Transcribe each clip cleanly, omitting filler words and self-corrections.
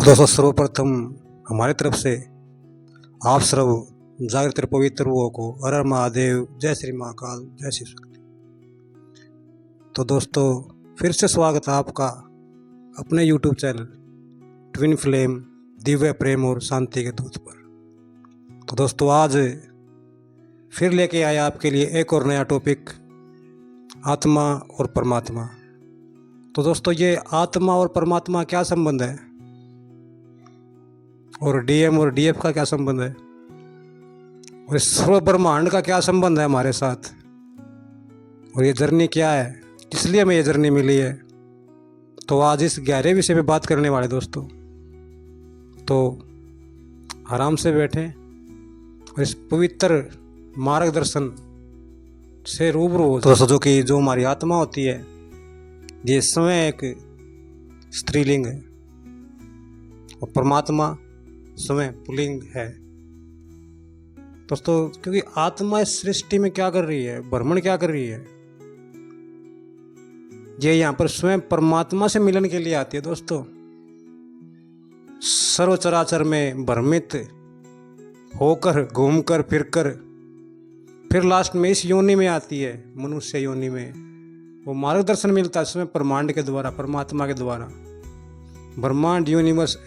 तो दोस्तों सर्वप्रथम हमारी तरफ से आप सर्व जागृत और पवित्र रुओं को हर हर महादेव, जय श्री महाकाल, जय श्री शक्ति। तो दोस्तों फिर से स्वागत है आपका अपने YouTube channel twin flame Divya प्रेम और शांति के दूत पर। तो दोस्तों आज फिर लेके आया आपके लिए एक और नया टॉपिक, आत्मा और परमात्मा। तो दोस्तों ये आत्मा और परमात्मा क्या संबंध है, और डीएम और डीएफ का क्या संबंध है, और इस सर्व ब्रह्मांड का क्या संबंध है हमारे साथ, और ये जर्नी क्या है, किस हमें ये जर्नी मिली है। तो आज इस गहरे विषय पे बात करने वाले दोस्तों, तो आराम से बैठें और इस पवित्र मार्गदर्शन से रूबरू हो। दोस्तों जो हमारी आत्मा होती है, ये स्वयं एक स्त्रीलिंग है और परमात्मा स्वयं पुल्लिंग है। दोस्तों क्योंकि आत्मा इस सृष्टि में क्या कर रही है, भ्रमण क्या कर रही है, ये यहाँ पर स्वयं परमात्मा से मिलन के लिए आती है। दोस्तों सर्व चराचर में भ्रमित होकर घूमकर फिर लास्ट में इस योनि में आती है, मनुष्य योनि में। वो मार्गदर्शन मिलता है स्वयं ब्रह्मांड के द्वारा, परमात्मा के द्वारा। ब्रह्मांड, यूनिवर्स,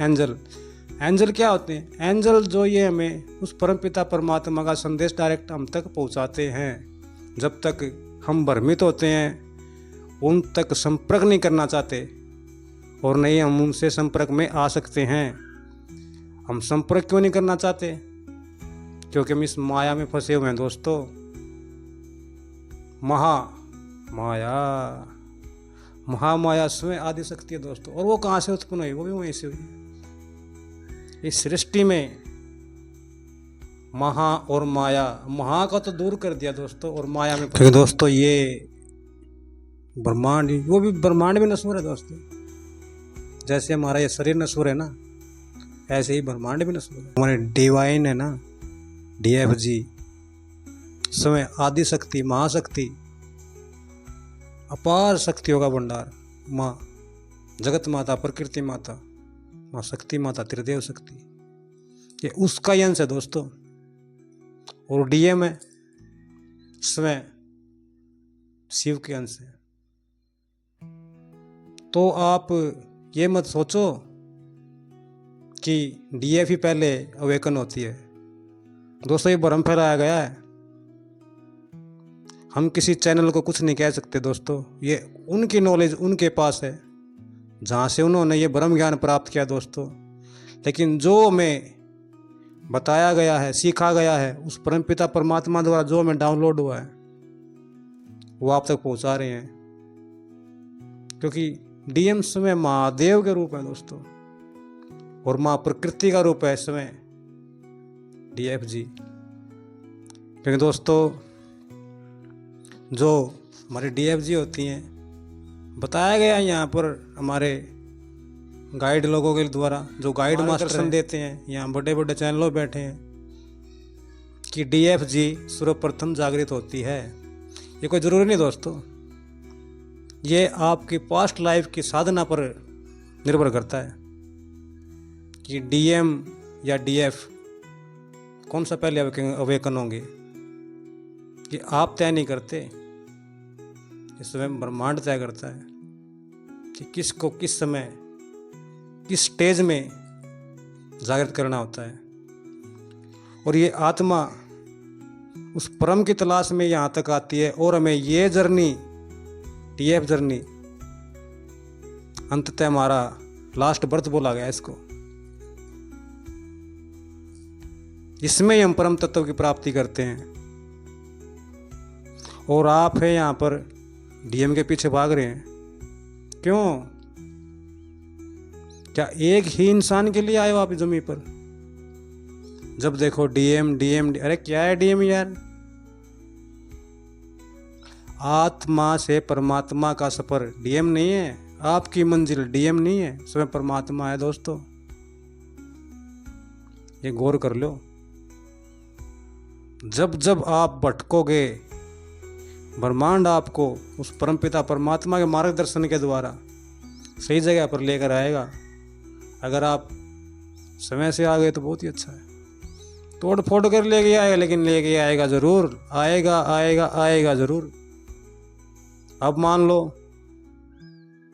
एंजल क्या होते हैं? एंजल जो ये हमें उस परमपिता परमात्मा का संदेश डायरेक्ट हम तक पहुंचाते हैं। जब तक हम भ्रमित होते हैं उन तक संपर्क नहीं करना चाहते, और नहीं हम उनसे संपर्क में आ सकते हैं। हम संपर्क क्यों नहीं करना चाहते? क्योंकि हम इस माया में फंसे हुए हैं दोस्तों। महामाया स्वयं आदि शक्ति है दोस्तों। और वो कहाँ से उत्पन्न हुई? वो भी वहीं से हुई। इस सृष्टि में महा और माया, महा का तो दूर कर दिया दोस्तों, और माया में, क्योंकि दोस्तों ये ब्रह्मांड, वो भी ब्रह्मांड भी नश्वर है दोस्तों। जैसे हमारा ये शरीर नश्वर है ना, ऐसे ही ब्रह्मांड भी नश्वर है। हमारे डिवाइन है ना, DFG स्वयं आदि शक्ति, महाशक्ति, अपार शक्तियों का भंडार, माँ जगत माता, प्रकृति माता, माँ शक्ति माता, त्रिदेव शक्ति, ये उसका ही अंश है दोस्तों। और DM है स्वयं शिव के अंश है। तो आप ये मत सोचो कि DF ही पहले अवेकन होती है दोस्तों। ये भ्रम फैलाया गया है। हम किसी चैनल को कुछ नहीं कह सकते दोस्तों, ये उनकी नॉलेज उनके पास है जहाँ से उन्होंने ये ब्रह्म ज्ञान प्राप्त किया दोस्तों। लेकिन जो हमें बताया गया है, सीखा गया है, उस परमपिता परमात्मा द्वारा जो हमें डाउनलोड हुआ है, वो आप तक पहुँचा रहे हैं। क्योंकि DM स्वयं महादेव के रूप है दोस्तों, और माँ प्रकृति का रूप है स्वयं DFG। क्योंकि दोस्तों जो हमारी DFG होती हैं, बताया गया यहाँ पर हमारे गाइड लोगों के द्वारा, जो गाइड मार्गदर्शन देते हैं, यहाँ बड़े बड़े चैनलों बैठे हैं, कि DFG सर्वप्रथम जागृत होती है। ये कोई ज़रूरी नहीं दोस्तों, ये आपकी पास्ट लाइफ की साधना पर निर्भर करता है कि DM या DF कौन सा पहले अवेकन होंगे। ये आप तय नहीं करते, ये स्वयं ब्रह्मांड तय करता है कि किसको किस समय किस स्टेज में जागृत करना होता है। और ये आत्मा उस परम की तलाश में यहाँ तक आती है, और हमें ये जर्नी, DF जर्नी, अंततः हमारा लास्ट बर्थ बोला गया इसको। इसमें ही हम परम तत्व की प्राप्ति करते हैं। और आप है यहाँ पर DM के पीछे भाग रहे हैं, क्यों? क्या एक ही इंसान के लिए आए हो आप जमीन पर? जब देखो DM, अरे क्या है DM यार? आत्मा से परमात्मा का सफर DM नहीं है, आपकी मंजिल DM नहीं है, स्वयं परमात्मा है दोस्तों। ये गौर कर लो। जब आप भटकोगे, ब्रह्मांड आपको उस परमपिता परमात्मा के मार्गदर्शन के द्वारा सही जगह पर लेकर आएगा। अगर आप समय से आ गए तो बहुत ही अच्छा है। तोड़ फोड़ कर लेके आएगा, लेकिन लेके आएगा जरूर, आएगा आएगा आएगा जरूर। अब मान लो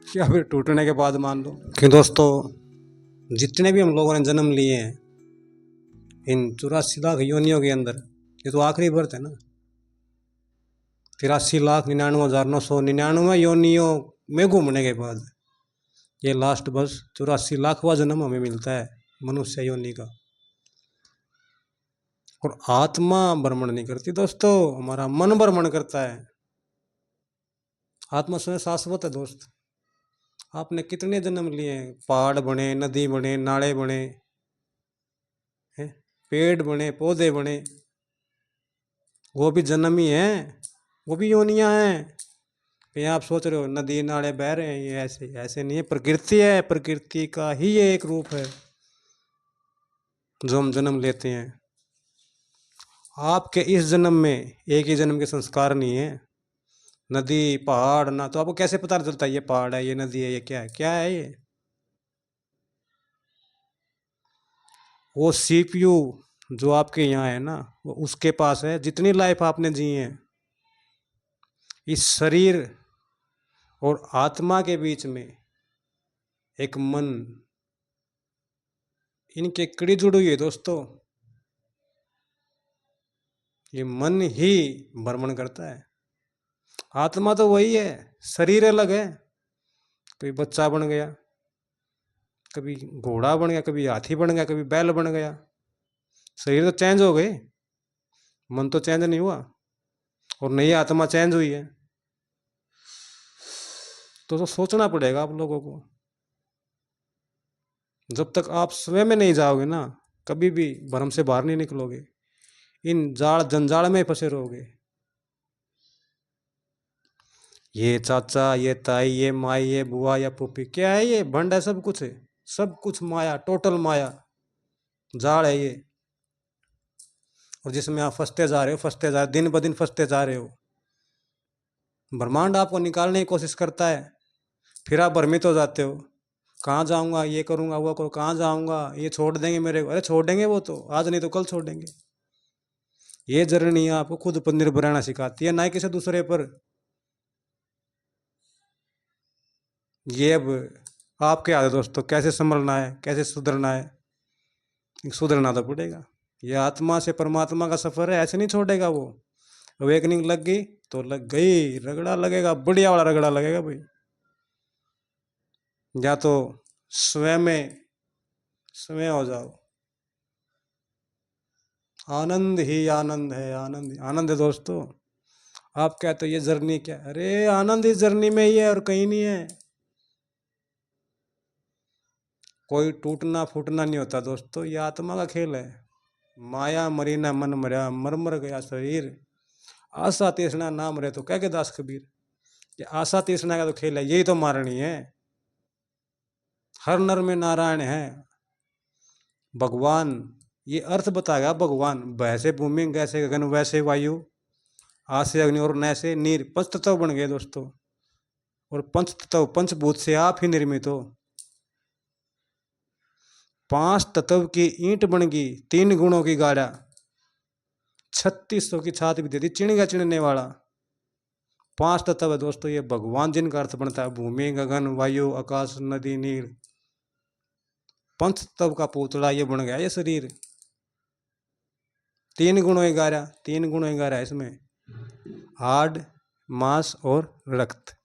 या फिर टूटने के बाद मान लो कि दोस्तों, जितने भी हम लोगों ने जन्म लिए हैं इन 84 लाख योनियों के अंदर, ये तो आखिरी बर्थ है ना। 83,99,999 योनियों में घूमने के बाद ये लास्ट बस 84 लाखवां जन्म हमें मिलता है मनुष्य योनि का। और आत्मा भ्रमण नहीं करती दोस्तों, हमारा मन भ्रमण करता है। आत्मा स्वयं शाश्वत है दोस्त। आपने कितने जन्म लिए हैं, पहाड़ बने, नदी बने, नाले बने, हैं, पेड़ बने, पौधे बने, वो भी जन्म ही हैं, वो भी योनियां हैं। ये आप सोच रहे हो नदी नाले बह रहे हैं, ये ऐसे ऐसे नहीं है। प्रकृति है, प्रकृति का ही ये एक रूप है जो हम जन्म लेते हैं। आपके इस जन्म में एक ही जन्म के संस्कार नहीं है। नदी पहाड़ ना, तो आपको कैसे पता चलता है ये पहाड़ है, ये नदी है, ये क्या है, क्या है ये? वो सीपीयू जो आपके यहाँ है ना, वो उसके पास है। जितनी लाइफ आपने जी है, इस शरीर और आत्मा के बीच में एक मन, इनकी कड़ी जुड़ी हुई है दोस्तों। ये मन ही भ्रमण करता है। आत्मा तो वही है, शरीर अलग है। कभी बच्चा बन गया, कभी घोड़ा बन गया, कभी हाथी बन गया, कभी बैल बन गया। शरीर तो चेंज हो गए, मन तो चेंज नहीं हुआ। और नई आत्मा चेंज हुई है। तो सोचना पड़ेगा आप लोगों को। जब तक आप स्वयं में नहीं जाओगे ना, कभी भी भ्रम से बाहर नहीं निकलोगे। इन जाल जंजाल में फंसे रहोगे। ये चाचा, ये ताई, ये माई, ये बुआ या पुप्पी, क्या है ये? भंड है, सब कुछ है। सब कुछ माया, टोटल माया जाल है ये। और जिसमें आप फंसते जा रहे हो, फंसते जा रहे हो, दिन ब दिन फंसते जा रहे हो। ब्रह्मांड आपको निकालने की कोशिश करता है, फिर आप भ्रमित हो जाते हो। कहाँ जाऊंगा, ये करूंगा, वो करूँ, कहाँ जाऊंगा, ये छोड़ देंगे मेरे को। अरे छोड़ देंगे वो तो, आज नहीं तो कल छोड़ देंगे। ये जर्नी आपको खुद पर निर्भर रहना सिखाती है, ना कि किसी दूसरे पर। ये अब आपके हाथ है दोस्तों, कैसे संभलना है, कैसे सुधरना है। सुधरना तो पड़ेगा। ये आत्मा से परमात्मा का सफर है, ऐसे नहीं छोड़ेगा वो। अवेकनिंग लग गई तो लग गई, रगड़ा लगेगा, बढ़िया वाला रगड़ा लगेगा भाई। या तो स्वयं में स्वयं हो जाओ। आनंद ही आनंद है, आनंद आनंद है दोस्तों। आप कहते हो ये जर्नी क्या? अरे आनंद इस जर्नी में ही है और कहीं नहीं है। कोई टूटना फूटना नहीं होता दोस्तों, ये आत्मा का खेल है। माया मरी ना मन मरा, मर मर गया शरीर। आशा तृष्णा ना मरे तो कह के दास कबीर। ये आशा तृष्णा का तो खेल है, यही तो मारनी है। हर नर में नारायण है भगवान। ये अर्थ बताएगा भगवान। वैसे भूमि, गैसे गगन, वैसे वायु, आसे अग्नि और नैसे नीर। पंच तत्व बन गए दोस्तों। और पंच तत्व, पंचभूत से आप ही निर्मित हो। 5 तत्व की ईंट बन गई, 3 गुणों की गाड़ा, 3600 की छात भी दे दी, चिड़ेगा चिड़ने वाला। 5 तत्व है दोस्तों ये भगवान, जिनका अर्थ बनता है भूमि, गगन, वायु, आकाश, नदी, नीर। पंच तत्व का पुतला ये बन गया ये शरीर। 3 गुणों की गाड़ा, 3 गुणों की गाड़ा है इसमें, हाड, मांस और रक्त।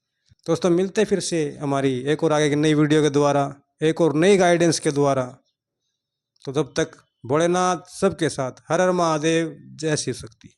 दोस्तों मिलते फिर से हमारी एक और आगे की नई वीडियो के द्वारा, एक और नई गाइडेंस के द्वारा। तो तब तक भोलेनाथ सबके साथ। हर हर महादेव, जय शिव शक्ति।